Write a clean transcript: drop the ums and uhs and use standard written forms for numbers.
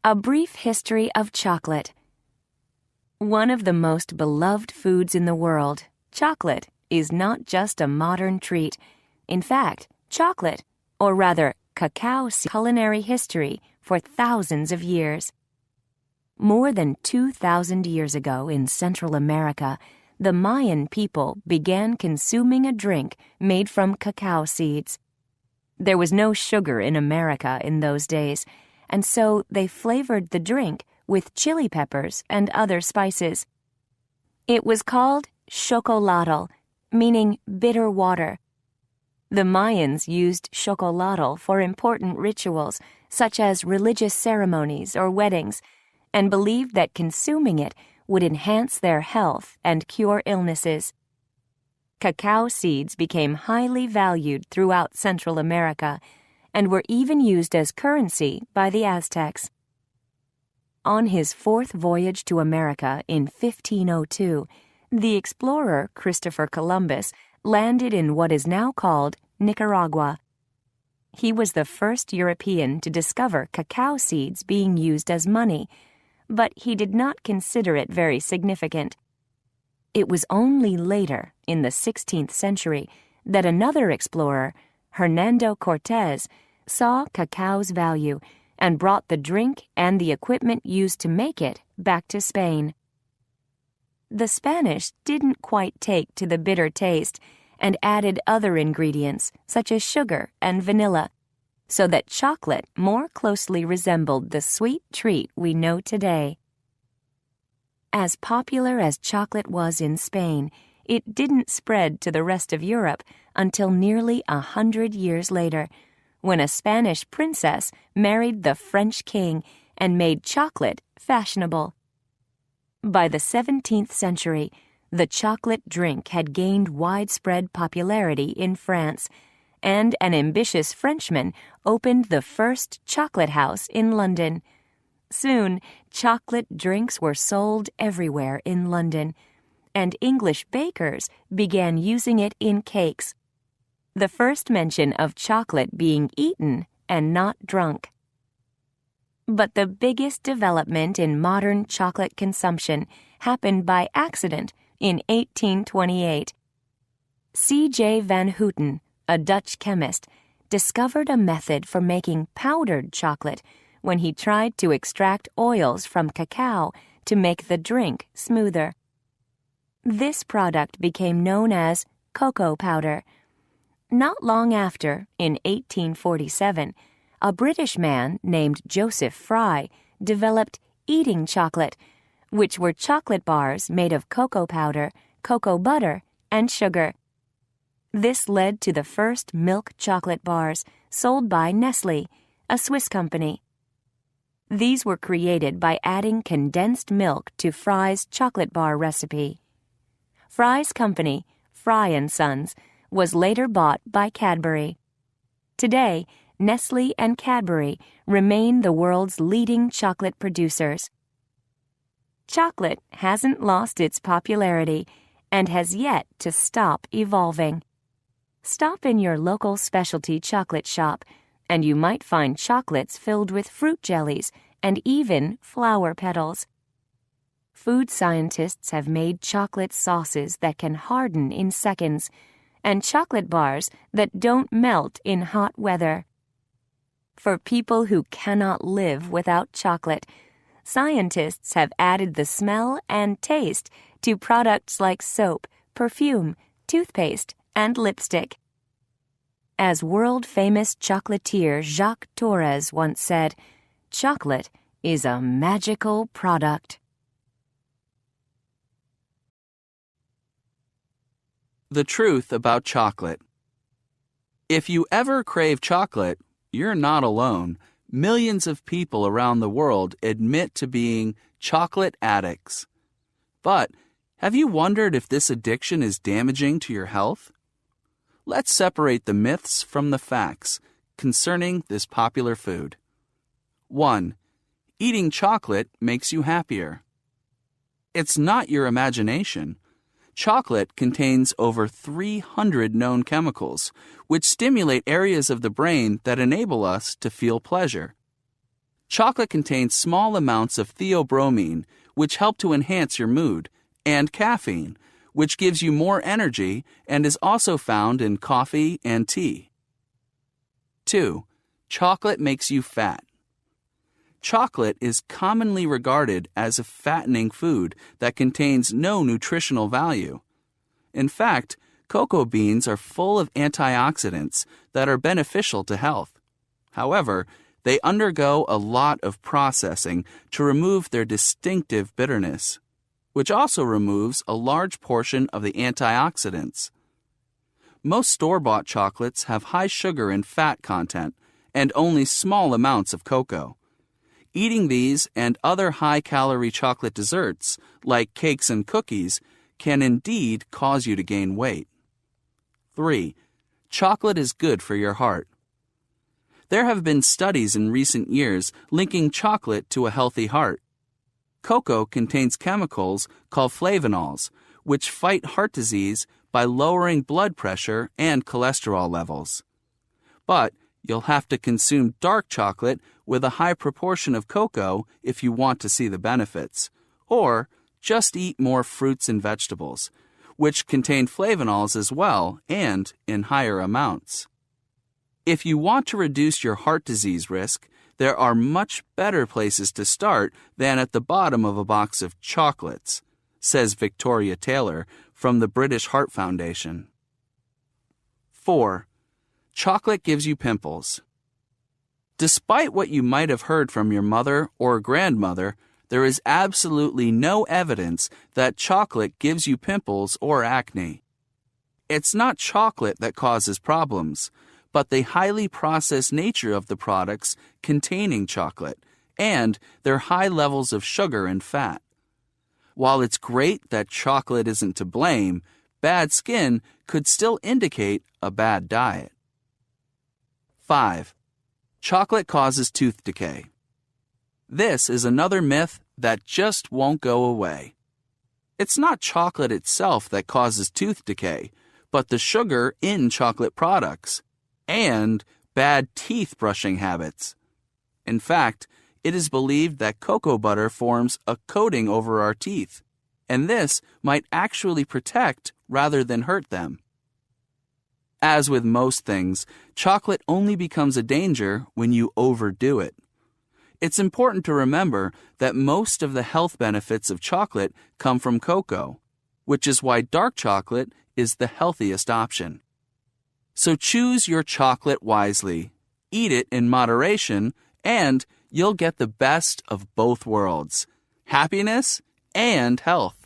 A brief history of chocolate. One of the most beloved foods in the world, chocolate, is not just a modern treat. In fact, chocolate, or rather cacao, culinary history for thousands of years. More than 2,000 years ago in Central America, the Mayan people began consuming a drink made from cacao seeds. There was no sugar in America in those days, and so they flavored the drink with chili peppers and other spices. It was called chocolatl, meaning bitter water. The Mayans used chocolatl for important rituals, such as religious ceremonies or weddings, and believed that consuming it would enhance their health and cure illnesses. Cacao seeds became highly valued throughout Central America and were even used as currency by the Aztecs. On his fourth voyage to America in 1502, the explorer Christopher Columbus landed in what is now called Nicaragua. He was the first European to discover cacao seeds being used as money, but he did not consider it very significant. It was only later, in the 16th century, that another explorer, Hernando Cortés, saw cacao's value and brought the drink and the equipment used to make it back to Spain. The Spanish didn't quite take to the bitter taste and added other ingredients, such as sugar and vanilla, so that chocolate more closely resembled the sweet treat we know today. As popular as chocolate was in Spain, it didn't spread to the rest of Europe until nearly 100 years later, when a Spanish princess married the French king and made chocolate fashionable. By the 17th century, the chocolate drink had gained widespread popularity in France, and an ambitious Frenchman opened the first chocolate house in London. Soon, chocolate drinks were sold everywhere in London, and English bakers began using it in cakes. The first mention of chocolate being eaten and not drunk. But the biggest development in modern chocolate consumption happened by accident in 1828. C.J. van Houten, a Dutch chemist, discovered a method for making powdered chocolate when he tried to extract oils from cacao to make the drink smoother. This product became known as cocoa powder. Not long after, in 1847, a British man named Joseph Fry developed eating chocolate, which were chocolate bars made of cocoa powder, cocoa butter, and sugar. This led to the first milk chocolate bars sold by Nestle, a Swiss company. These were created by adding condensed milk to Fry's chocolate bar recipe. Fry's company, Fry & Sons, was later bought by Cadbury. Today, Nestle and Cadbury remain the world's leading chocolate producers. Chocolate hasn't lost its popularity and has yet to stop evolving. Stop in your local specialty chocolate shop, and you might find chocolates filled with fruit jellies and even flower petals. Food scientists have made chocolate sauces that can harden in seconds, and chocolate bars that don't melt in hot weather. For people who cannot live without chocolate, scientists have added the smell and taste to products like soap, perfume, toothpaste, and lipstick. As world-famous chocolatier Jacques Torres once said, chocolate is a magical product. The truth about chocolate. If you ever crave chocolate, you're not alone. Millions of people around the world admit to being chocolate addicts. But have you wondered if this addiction is damaging to your health? Let's separate the myths from the facts concerning this popular food. 1. Eating chocolate makes you happier. It's not your imagination. Chocolate contains over 300 known chemicals, which stimulate areas of the brain that enable us to feel pleasure. Chocolate contains small amounts of theobromine, which help to enhance your mood, and caffeine, which gives you more energy and is also found in coffee and tea. 2. Chocolate makes you fat. Chocolate is commonly regarded as a fattening food that contains no nutritional value. In fact, cocoa beans are full of antioxidants that are beneficial to health. However, they undergo a lot of processing to remove their distinctive bitterness, which also removes a large portion of the antioxidants. Most store-bought chocolates have high sugar and fat content and only small amounts of cocoa. Eating these and other high-calorie chocolate desserts, like cakes and cookies, can indeed cause you to gain weight. 3. Chocolate is good for your heart. There have been studies in recent years linking chocolate to a healthy heart. Cocoa contains chemicals called flavonols, which fight heart disease by lowering blood pressure and cholesterol levels. But you'll have to consume dark chocolate with a high proportion of cocoa if you want to see the benefits, or just eat more fruits and vegetables, which contain flavonols as well and in higher amounts. If you want to reduce your heart disease risk, there are much better places to start than at the bottom of a box of chocolates, says Victoria Taylor from the British Heart Foundation. 4. Chocolate gives you pimples. Despite what you might have heard from your mother or grandmother, there is absolutely no evidence that chocolate gives you pimples or acne. It's not chocolate that causes problems, but the highly processed nature of the products containing chocolate and their high levels of sugar and fat. While it's great that chocolate isn't to blame, bad skin could still indicate a bad diet. 5. Chocolate causes tooth decay. This is another myth that just won't go away. It's not chocolate itself that causes tooth decay, but the sugar in chocolate products and bad teeth brushing habits. In fact, it is believed that cocoa butter forms a coating over our teeth, and this might actually protect rather than hurt them. As with most things, chocolate only becomes a danger when you overdo it. It's important to remember that most of the health benefits of chocolate come from cocoa, which is why dark chocolate is the healthiest option. So choose your chocolate wisely, eat it in moderation, and you'll get the best of both worlds, happiness and health.